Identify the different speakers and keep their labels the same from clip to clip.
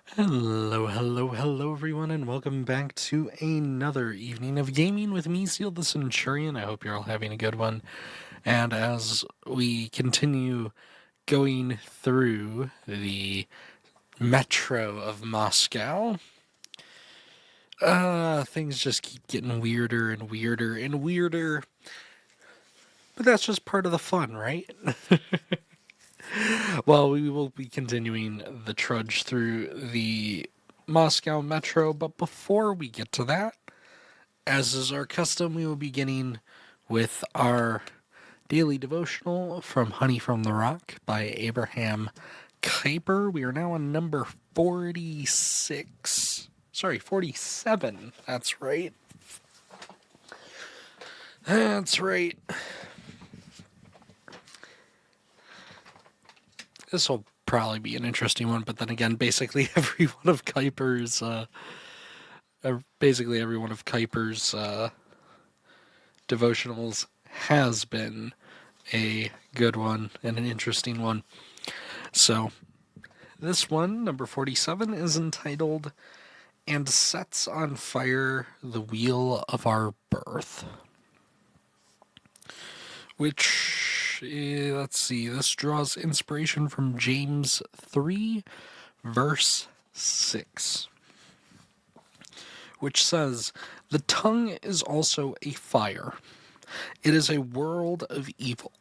Speaker 1: Hello, everyone, and welcome back to another evening of gaming with me, Seal the Centurion. I hope you're all having a good one. And as we continue going through the metro of Moscow, things just keep getting weirder and weirder and weirder. But that's just part of the fun, right? Well, we will be continuing the trudge through the Moscow metro, but before we get to that, as is our custom, we will be beginning with our daily devotional from Honey from the Rock by Abraham Kuyper. We are now on number 46. Sorry, 47. That's right. That's right. This will probably be an interesting one, but then again, basically every one of Kuyper's devotionals has been a good one and an interesting one. So, this one, number 47, is entitled, "And Sets on Fire the Wheel of Our Birth." Which, let's see, this draws inspiration from James 3, verse 6. Which says, "The tongue is also a fire. It is a world of evil.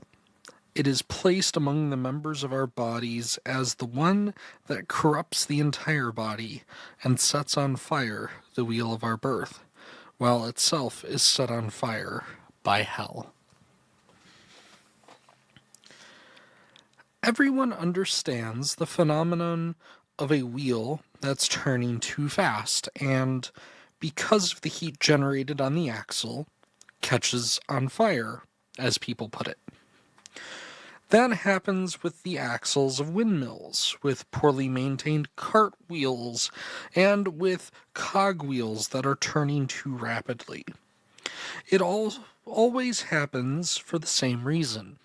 Speaker 1: It is placed among the members of our bodies as the one that corrupts the entire body and sets on fire the wheel of our birth, while itself is set on fire by hell." Everyone understands the phenomenon of a wheel that's turning too fast and, because of the heat generated on the axle, catches on fire, as people put it. That happens with the axles of windmills, with poorly maintained cart wheels, and with cogwheels that are turning too rapidly. It always happens for the same reason.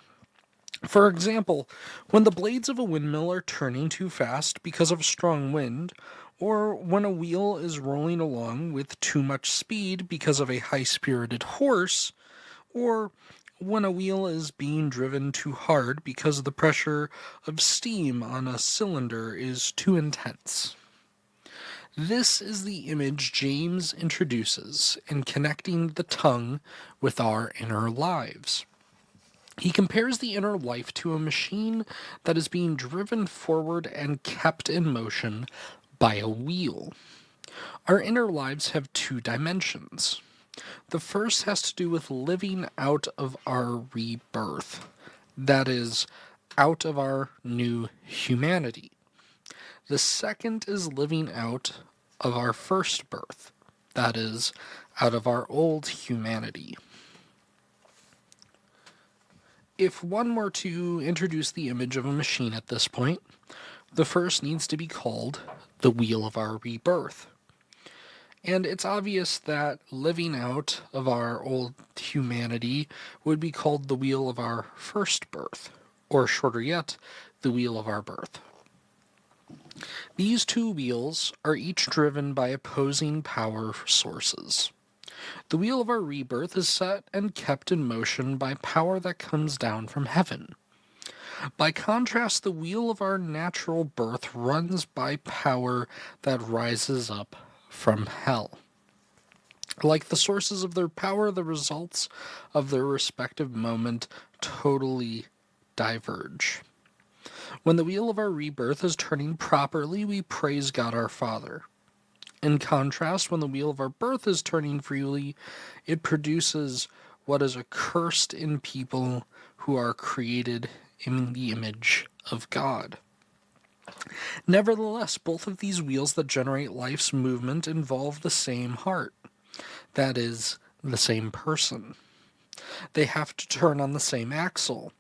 Speaker 1: For example, when the blades of a windmill are turning too fast because of a strong wind, or when a wheel is rolling along with too much speed because of a high-spirited horse, or when a wheel is being driven too hard because the pressure of steam on a cylinder is too intense. This is the image James introduces in connecting the tongue with our inner lives. He compares the inner life to a machine that is being driven forward and kept in motion by a wheel. Our inner lives have two dimensions. The first has to do with living out of our rebirth, that is, out of our new humanity. The second is living out of our first birth, that is, out of our old humanity. If one were to introduce the image of a machine at this point, the first needs to be called the wheel of our rebirth. And it's obvious that living out of our old humanity would be called the wheel of our first birth, or shorter yet, the wheel of our birth. These two wheels are each driven by opposing power sources. The wheel of our rebirth is set and kept in motion by power that comes down from heaven. By contrast, the wheel of our natural birth runs by power that rises up from hell. Like the sources of their power, the results of their respective moment totally diverge. When the wheel of our rebirth is turning properly, we praise God our Father. In contrast, when the wheel of our birth is turning freely, it produces what is accursed in people who are created in the image of God. Nevertheless, both of these wheels that generate life's movement involve the same heart, that is, the same person. They have to turn on the same axle,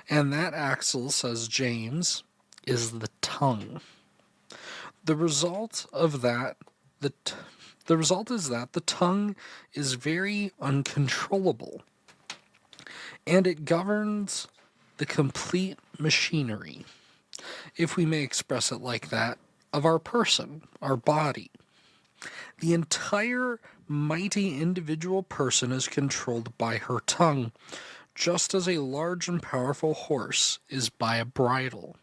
Speaker 1: and that axle, says James, is the tongue. The result of that the result is that the tongue is very uncontrollable, and it governs the complete machinery, if we may express it like that, of our person, our body. The entire mighty individual person is controlled by her tongue, just as a large and powerful horse is by a bridle,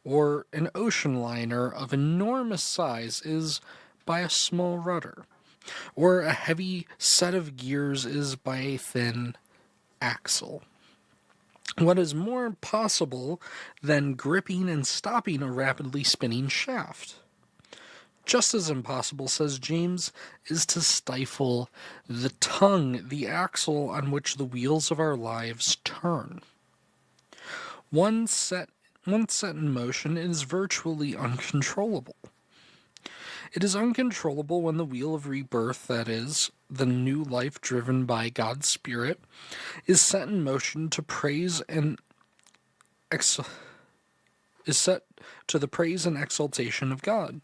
Speaker 1: or an ocean liner of enormous size is by a small rudder, or a heavy set of gears is by a thin axle. What is more possible than gripping and stopping a rapidly spinning shaft? Just as impossible, says James, is to stifle the tongue, the axle on which the wheels of our lives turn. Once set in motion, it is virtually uncontrollable. It is uncontrollable when the wheel of rebirth, that is, the new life driven by God's Spirit, is set in motion to praise and is set to the praise and exaltation of God.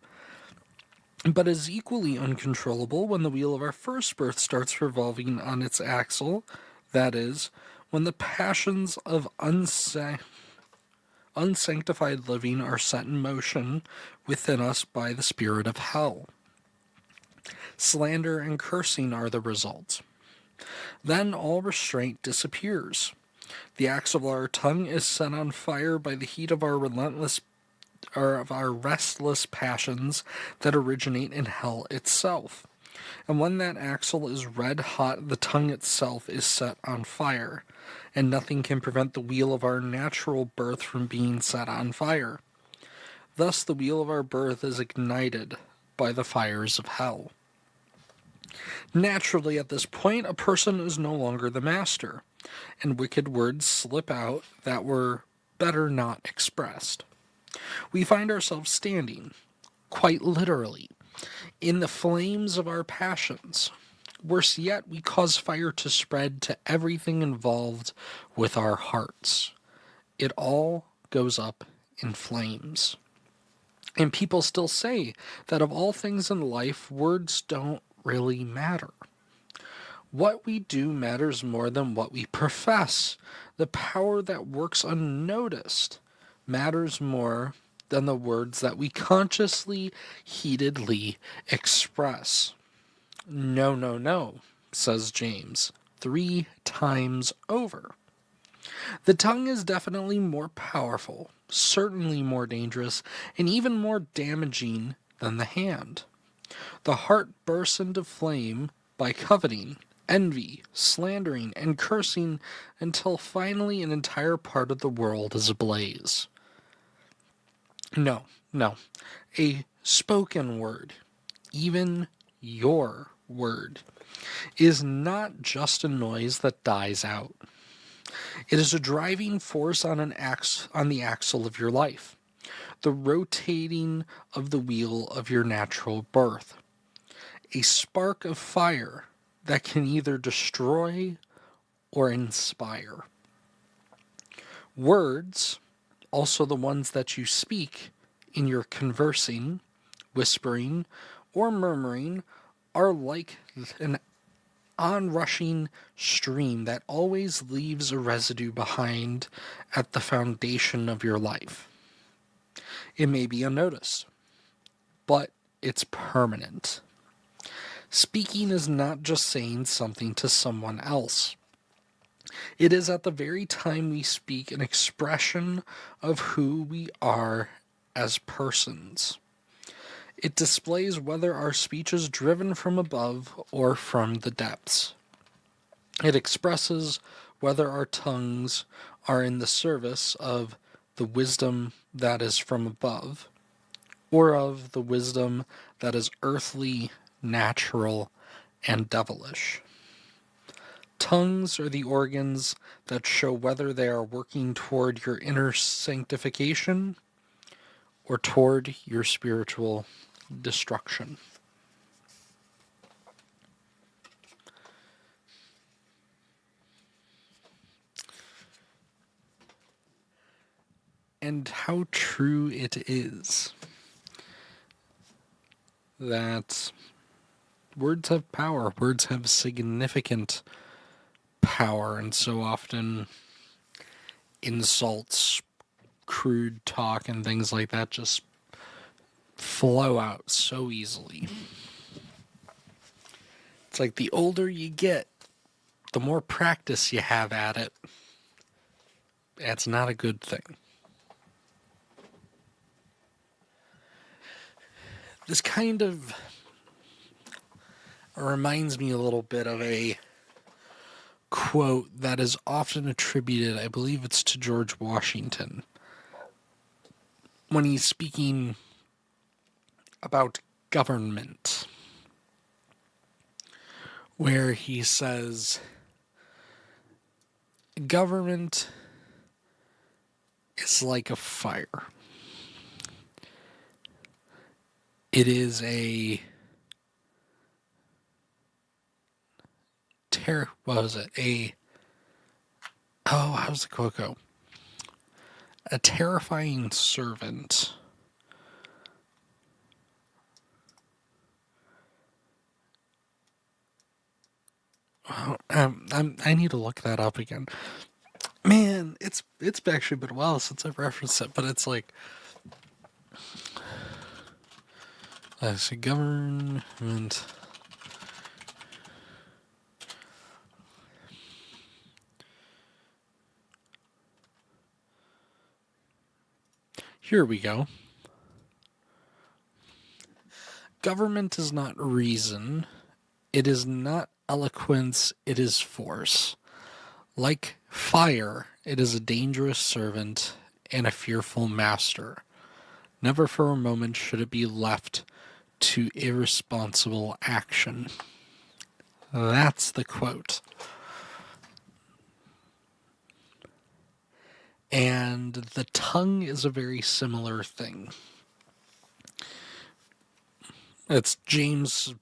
Speaker 1: But is equally uncontrollable when the wheel of our first birth starts revolving on its axle, that is, when the passions of unsanctified living are set in motion within us by the spirit of hell. Slander and cursing are the result. Then all restraint disappears. The axle of our tongue is set on fire by the heat of our restless passions that originate in hell itself. And when that axle is red hot, the tongue itself is set on fire, and nothing can prevent the wheel of our natural birth from being set on fire. Thus the wheel of our birth is ignited by the fires of hell. Naturally, at this point, a person is no longer the master, and wicked words slip out that were better not expressed. We find ourselves standing, quite literally, in the flames of our passions. Worse yet, we cause fire to spread to everything involved with our hearts. It all goes up in flames. And people still say that of all things in life, words don't really matter. What we do matters more than what we profess. The power that works unnoticed matters more than the words that we consciously, heatedly express. No, no, no, says James, 3 times over. The tongue is definitely more powerful, certainly more dangerous, and even more damaging than the hand. The heart bursts into flame by coveting, envy, slandering, and cursing until finally an entire part of the world is ablaze. No, no. A spoken word, even your word, is not just a noise that dies out. It is a driving force on the axle of your life, the rotating of the wheel of your natural birth, a spark of fire that can either destroy or inspire. Words, also the ones that you speak in your conversing, whispering, or murmuring, are like an onrushing stream that always leaves a residue behind at the foundation of your life. It may be unnoticed, but it's permanent. Speaking is not just saying something to someone else. It is at the very time we speak an expression of who we are as persons. It displays whether our speech is driven from above or from the depths. It expresses whether our tongues are in the service of the wisdom that is from above, or of the wisdom that is earthly, natural, and devilish. Tongues are the organs that show whether they are working toward your inner sanctification or toward your spiritual destruction. And how true it is that words have power, words have significant power, and so often insults, crude talk, and things like that just flow out so easily. It's like the older you get, the more practice you have at it. That's not a good thing. This kind of reminds me a little bit of a quote that is often attributed, I believe it's to George Washington, when he's speaking about government, where he says, government is like a fire. It is a what was it? How's the quote go? A terrifying servant. I need to look that up again. Man, it's actually been a while since I've referenced it, but it's like, as a government. Here we go. Government is not reason. It is not eloquence. It is force. Like fire, it is a dangerous servant and a fearful master. Never for a moment should it be left to irresponsible action. That's the quote. And the tongue is a very similar thing. It's James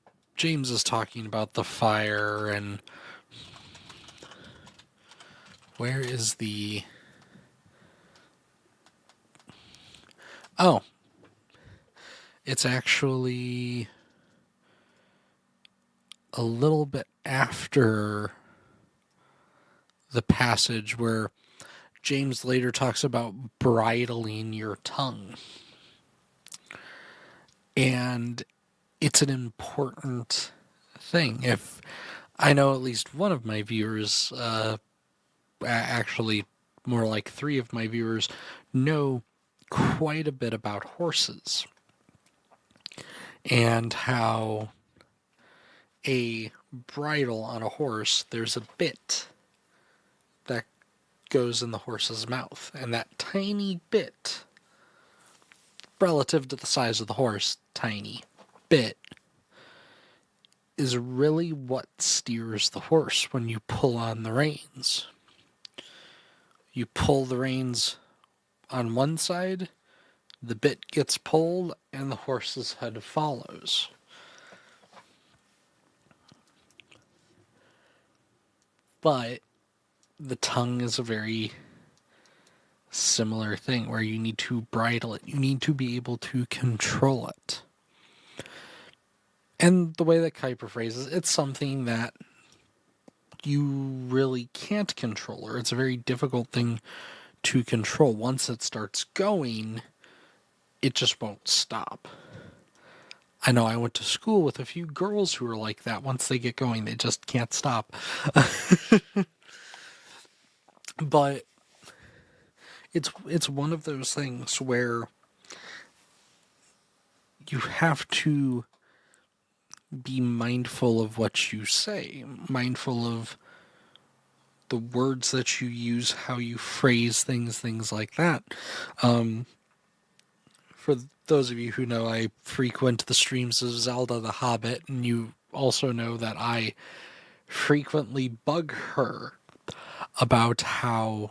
Speaker 1: is talking about the fire, and where is the... Oh. It's actually a little bit after the passage where James later talks about bridling your tongue. And it's an important thing. If I know at least one of my viewers, actually more like 3 of my viewers, know quite a bit about horses and how a bridle on a horse, there's a bit that goes in the horse's mouth, and that tiny bit, relative to the size of the horse, tiny bit, is really what steers the horse when you pull on the reins. You pull the reins on one side, the bit gets pulled, and the horse's head follows. But the tongue is a very similar thing where you need to bridle it. You need to be able to control it. And the way that Kuiper phrases it's something that you really can't control, or it's a very difficult thing to control. Once it starts going, it just won't stop. I know I went to school with a few girls who are like that. Once they get going, they just can't stop. But it's one of those things where you have to be mindful of what you say, mindful of the words that you use, how you phrase things like that. For those of you who know, I frequent the streams of Zelda the Hobbit, and you also know that I frequently bug her about how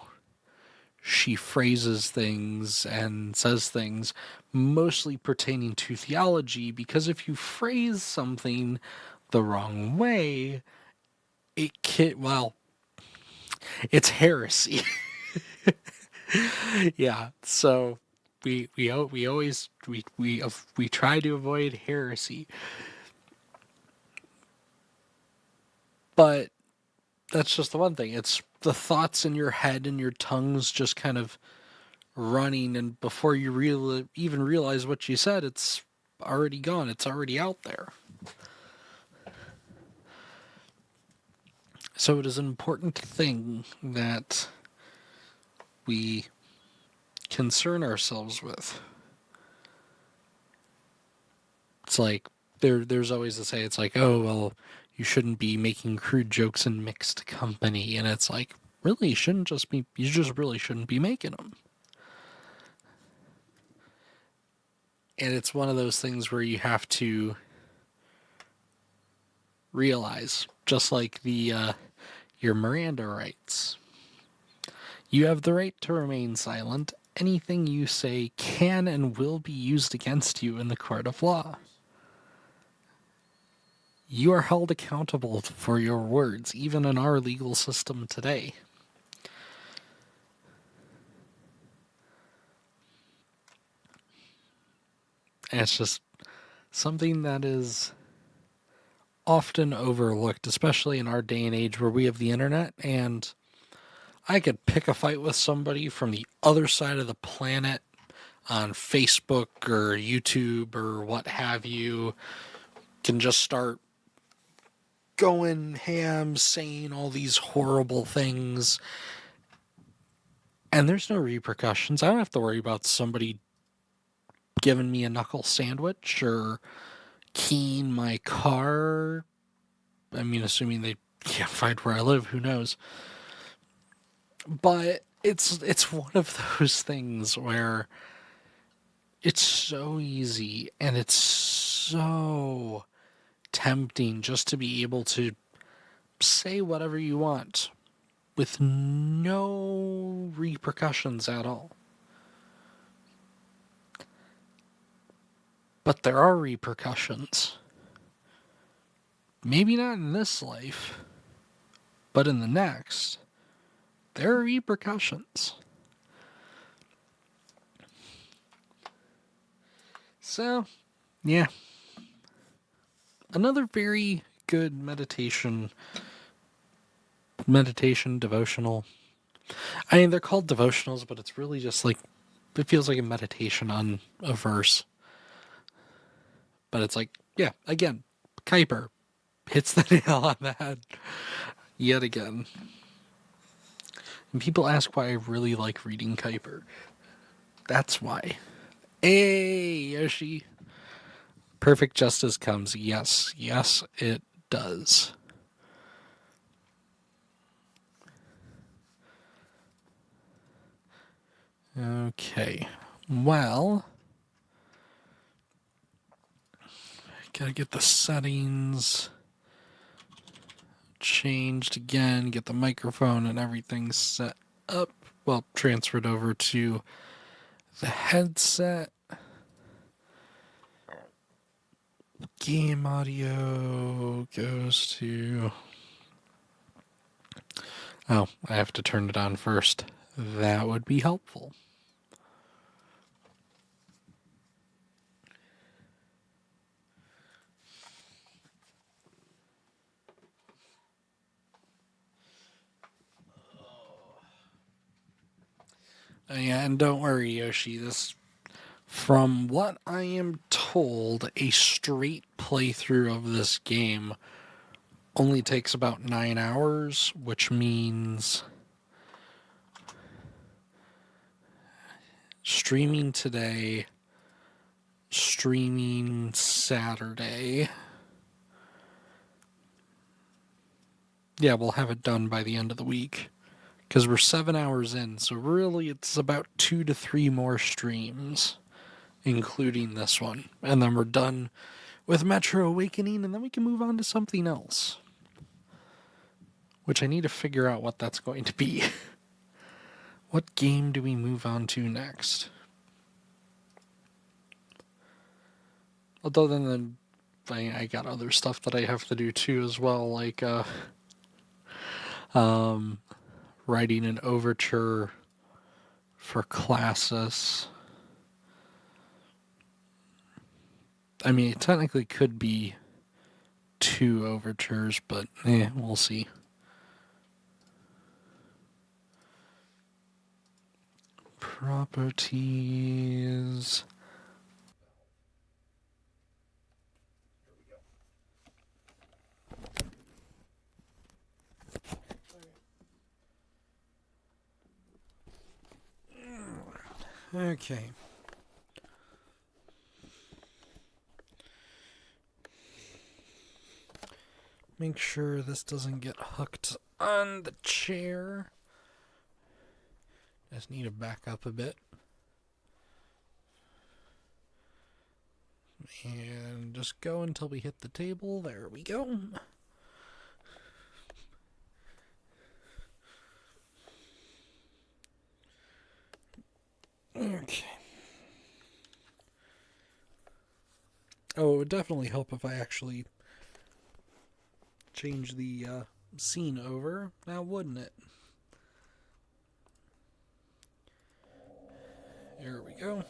Speaker 1: she phrases things and says things mostly pertaining to theology, because if you phrase something the wrong way, it's heresy. Yeah, so we try to avoid heresy, but that's just the one thing. It's the thoughts in your head and your tongue's just kind of running, and before you even realize what you said, it's already gone. It's already out there. So it is an important thing that we concern ourselves with. It's like there's always to say it's like, oh well, you shouldn't be making crude jokes in mixed company, and it's like, really, you just really shouldn't be making them. And it's one of those things where you have to realize, just like the your Miranda rights, you have the right to remain silent. Anything you say can and will be used against you in the court of law. You are held accountable for your words, even in our legal system today. And it's just something that is often overlooked, especially in our day and age where we have the internet, and I could pick a fight with somebody from the other side of the planet on Facebook or YouTube or what have you, can just start going ham, saying all these horrible things, and there's no repercussions. I don't have to worry about somebody giving me a knuckle sandwich or keying my car. I mean, assuming they can't find where I live, who knows? But it's one of those things where it's so easy and it's so tempting just to be able to say whatever you want with no repercussions at all. But there are repercussions. Maybe not in this life, but in the next, there are repercussions. So, yeah. Another very good meditation devotional. I mean, they're called devotionals, but it's really just like, it feels like a meditation on a verse. But it's like, yeah, again, Kuiper hits the nail on the head yet again. And people ask why I really like reading Kuiper. That's why. Hey, Yoshi. Perfect justice comes. Yes, yes, it does. Okay. Well, gotta get the settings changed again, get the microphone and everything set up. Well, transferred over to the headset. Game audio goes to... Oh, I have to turn it on first. That would be helpful. And don't worry, Yoshi, this, from what I am told, a straight playthrough of this game only takes about 9 hours, which means streaming today, streaming Saturday. Yeah, we'll have it done by the end of the week. Because we're 7 hours in, so really it's about 2 to 3 more streams, including this one. And then we're done with Metro Awakening, and then we can move on to something else. Which I need to figure out what that's going to be. What game do we move on to next? Other than I got other stuff that I have to do too as well, like writing an overture for classes. I mean, it technically could be 2 overtures, but we'll see. Properties. Okay. Make sure this doesn't get hooked on the chair. Just need to back up a bit. And just go until we hit the table. There we go. Okay. Oh, it would definitely help if I actually change the scene over, now wouldn't it? There we go.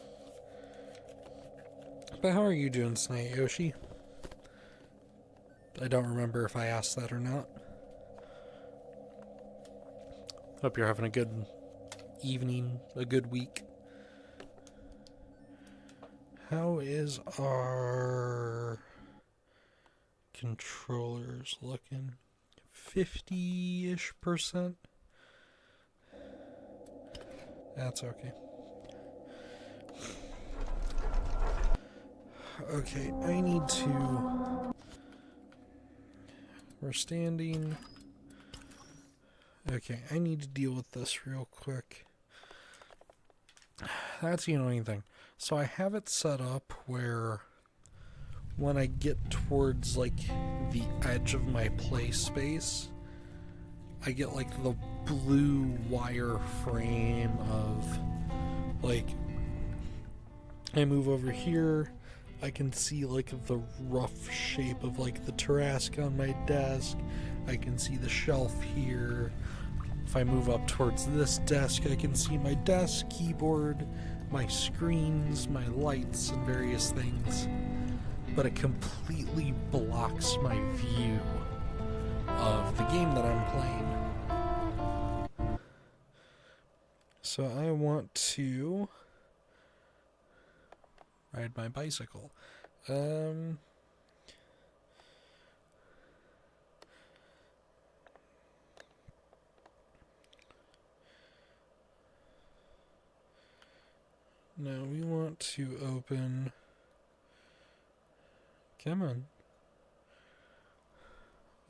Speaker 1: But how are you doing tonight, Yoshi? I don't remember if I asked that or not. Hope you're having a good evening, a good week. How is our controllers looking? 50-ish%? That's okay. Okay, I need to... We're standing... Okay, I need to deal with this real quick. That's the annoying thing. So I have it set up where when I get towards like the edge of my play space, I get like the blue wire frame of like I move over here, I can see like the rough shape of like the Tarrasque on my desk. I can see the shelf here. If I move up towards this desk, I can see my desk, keyboard, my screens, my lights, and various things. But it completely blocks my view of the game that I'm playing. So I want to ride my bicycle. Now we want to open... Come on.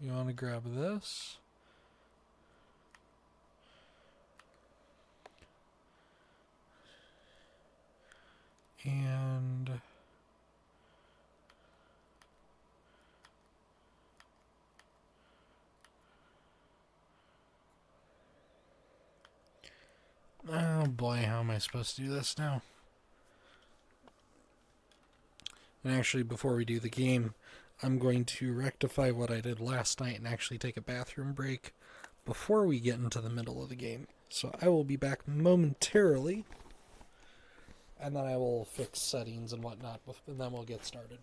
Speaker 1: You want to grab this? And... oh boy, how am I supposed to do this now? And actually, before we do the game, I'm going to rectify what I did last night and actually take a bathroom break before we get into the middle of the game. So I will be back momentarily, and then I will fix settings and whatnot, and then we'll get started.